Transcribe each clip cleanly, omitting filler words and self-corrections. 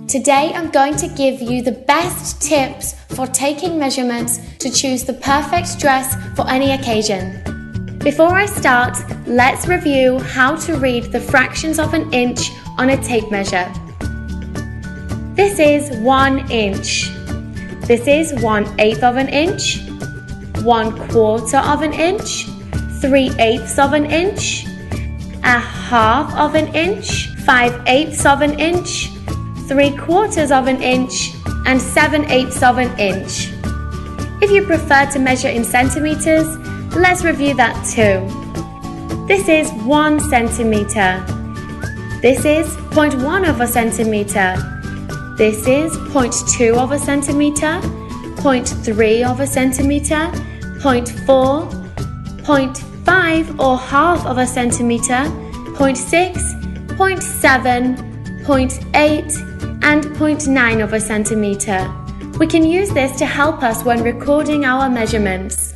Today I'm going to give you the best tips for taking measurements to choose the perfect dress for any occasion. Before I start, let's review how to read the fractions of an inch on a tape measure. This is 1 inch. This is 1/8 of an inch, 1/4 of an inch, 3/8 of an inch, 1/2 of an inch, 5/8 of an inch, 3/4 of an inch, and 7/8 of an inch. If you prefer to measure in centimeters, let's review that too. This is 1 centimeter. This is 0.1 of a centimeter. This is 0.2 of a centimeter, 0.3 of a centimeter, 0.4, 0.5 or half of a centimeter, 0.6, 0.7, 0.8, and 0.9 of a centimeter. We can use this to help us when recording our measurements.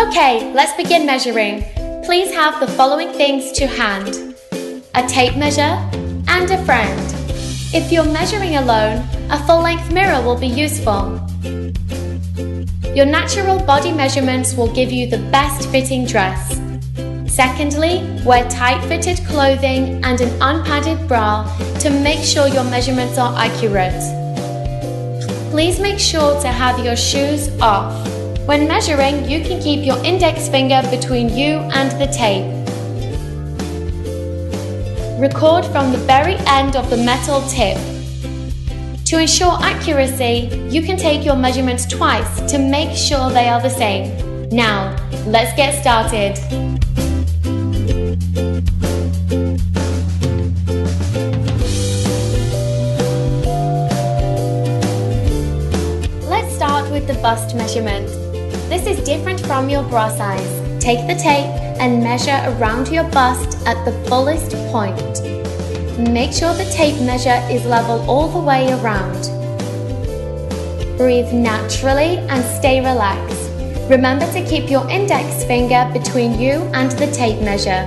Okay, let's begin measuring. Please have the following things to hand: a tape measure and a friend. If you're measuring alone, a full-length mirror will be useful. Your natural body measurements will give you the best fitting dress. Secondly, wear tight-fitted clothing and an unpadded bra to make sure your measurements are accurate. Please make sure to have your shoes off. When measuring, you can keep your index finger between you and the tape. Record from the very end of the metal tip. To ensure accuracy, you can take your measurements twice to make sure they are the same. Now, let's get started. Let's start with the bust measurement. This is different from your bra size. Take the tape and measure around your bust at the fullest point. Make sure the tape measure is level all the way around. Breathe naturally and stay relaxed. Remember to keep your index finger between you and the tape measure.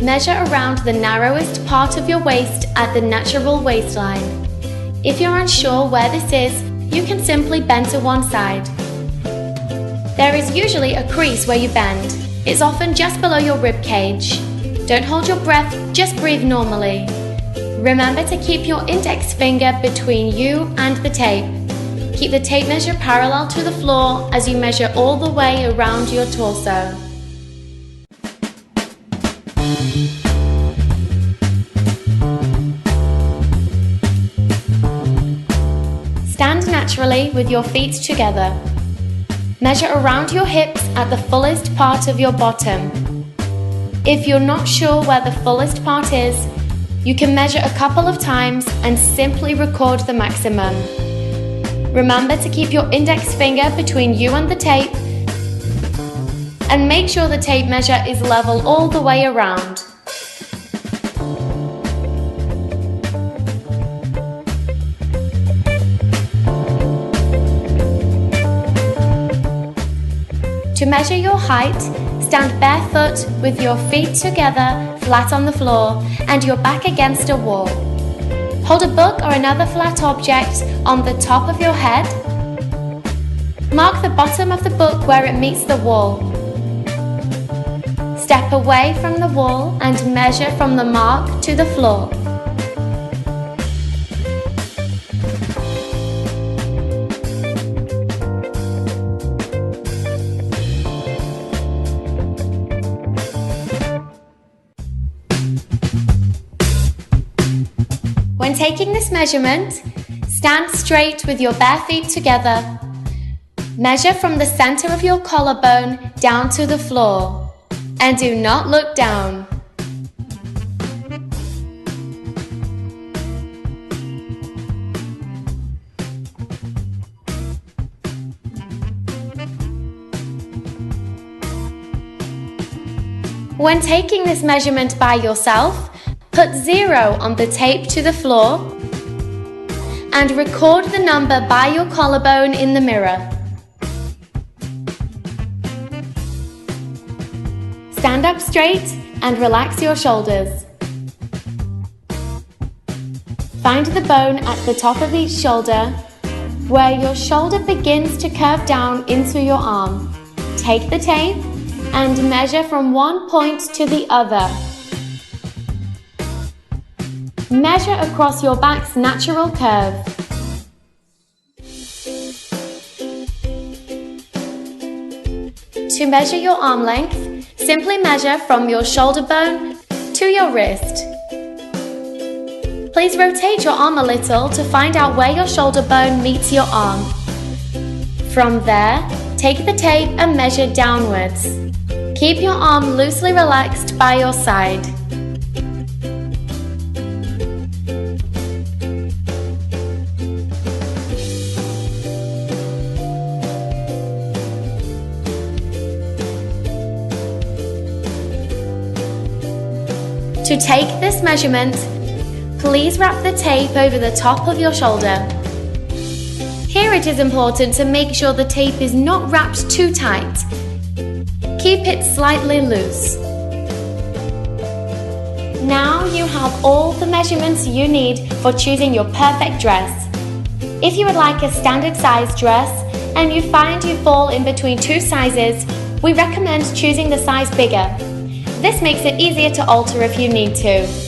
Measure around the narrowest part of your waist at the natural waistline. If you're unsure where this is, you can simply bend to one side. There is usually a crease where you bend. It's often just below your rib cage. Don't hold your breath, just breathe normally. Remember to keep your index finger between you and the tape. Keep the tape measure parallel to the floor as you measure all the way around your torso. Stand naturally with your feet together. Measure around your hips at the fullest part of your bottom. If you're not sure where the fullest part is, you can measure a couple of times and simply record the maximum. Remember to keep your index finger between you and the tape, and make sure the tape measure is level all the way around. To measure your height, stand barefoot with your feet together flat on the floor and your back against a wall. Hold a book or another flat object on the top of your head. Mark the bottom of the book where it meets the wall. Step away from the wall and measure from the mark to the floor. When taking this measurement, stand straight with your bare feet together. Measure from the center of your collarbone down to the floor, and do not look down. When taking this measurement by yourself, Put 0 on the tape to the floor and record the number by your collarbone in the mirror. Stand up straight and relax your shoulders. Find the bone at the top of each shoulder, where your shoulder begins to curve down into your arm. Take the tape and measure from one point to the other. Measure across your back's natural curve. To measure your arm length, simply measure from your shoulder bone to your wrist. Please rotate your arm a little to find out where your shoulder bone meets your arm. From there, take the tape and measure downwards. Keep your arm loosely relaxed by your side. To take this measurement, please wrap the tape over the top of your shoulder. Here it is important to make sure the tape is not wrapped too tight. Keep it slightly loose. Now you have all the measurements you need for choosing your perfect dress. If you would like a standard size dress and you find you fall in between two sizes, we recommend choosing the size bigger. This makes it easier to alter if you need to.